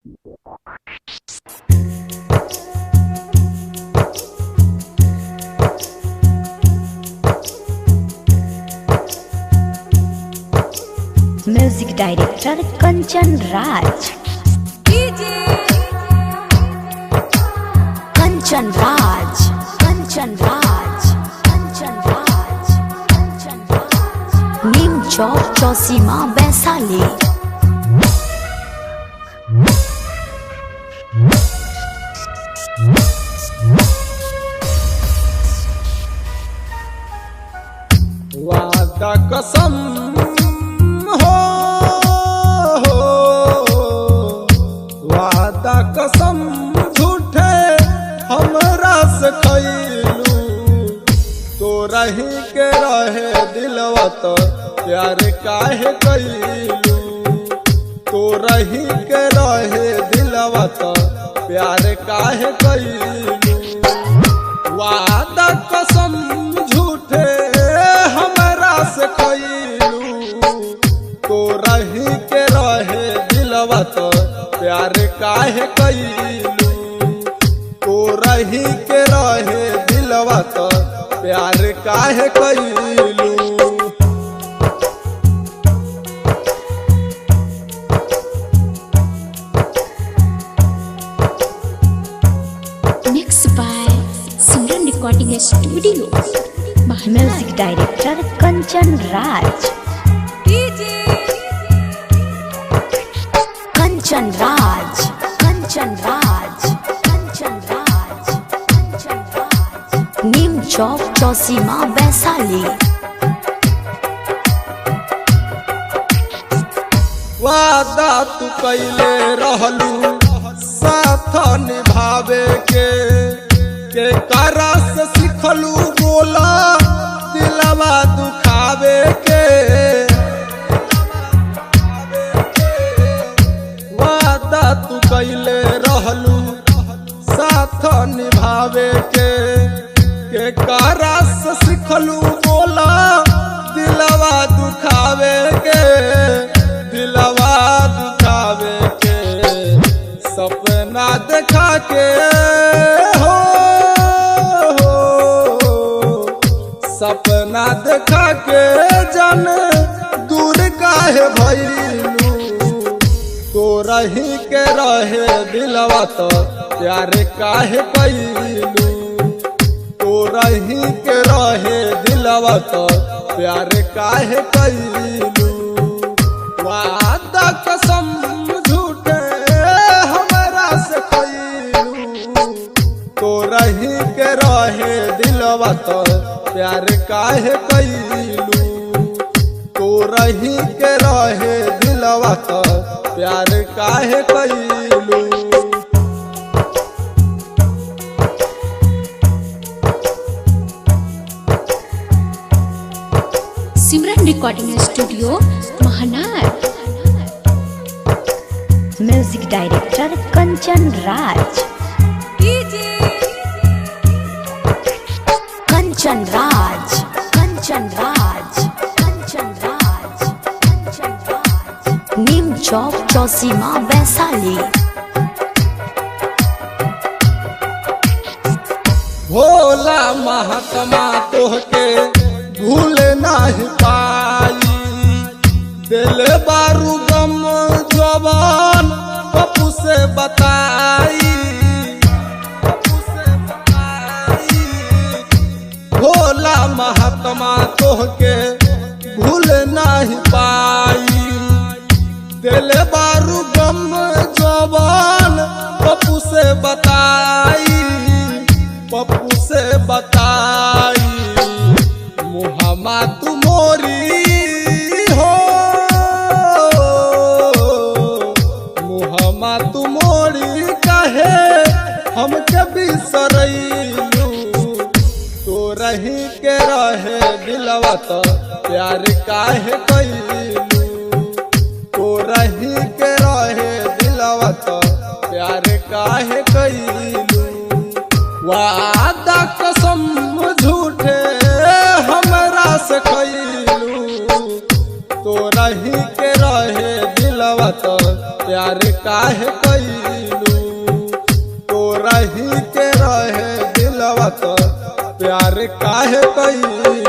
Music director Kanchan Raj. Kanchan Raj, Kanchan Raj, Kanchan Raj, Kanchan Raj. Neem Chowk Chausima Vaishali. वादा कसम वादा कसम झूठे हमरा से खैलू। तो रही के रहे दिलवा तो प्यार काहे कैलू। तो रही के रहे दिलवा तो प्यार काहे कैलू। वादा कसम झूठे हमरा से खैलू। तो रही के रहे दिलवा तो प्यार काहे कैलू। तो रही के रहे दिलवा तो प्यार काहे कैलू। Mixed by Simran Recording Studio, music director Kanchan Raj. Kanchan Raj, Kanchan Raj, Kanchan Raj, Kanchan Raj. Neem Chowk Chausima Vaishali. वादा तू कैले रहलू साथ निभावे के करा से सिखलू बोला दिलवा दुखावे के। वादा तू कैले रहलू साथ निभावे के करा से सिखलू बोला दिलवा दुखावे के। दिलवा दुखावे के सपना देखा के हो सपना देखा के जन दूर काहे भइलू। तो रही के रहे दिलवा तो प्यार काहे कैलू। तो रही के रहे दिलवा तो प्यार काहे कैलू। वादा कसम झूठे हमरा से खैलू। तो रही के रहे दिलवा तो प्यार काहे कैलू। तो रही के रहे दिलवा तो प्यार काहे कैलू। Simran Recording Studio, Mahanar. Music director Kanchan Raj. Kanchan Raj, Kanchan Raj, Kanchan Raj, Kanchan Raj. Neem Chowk Chausima Vaishali. भोला महात्मा तोहके भूल नहीं पाई। दिल बारू गम जवान पप्पू से बताई। भोला महात्मा तोहके भूल नहीं पाई। दिल बारू गम जवान पप्पू से बताई। पप्पू से बताई मुहम्मा तू मोरी हो मुहम्मा तू मोरी कहे हमके बिसरैलू। तो रही के रहे दिलवा तो प्यार काहे कैलू। तो रही के रहे दिलवा तो प्यार काहे कैलू। वादा कसम झूठे हमरा से खैलू। तो रही के रहे दिलवा तो प्यार काहे कैलू तोरा ही के रहे दिलवा तो प्यार काहे कैलू।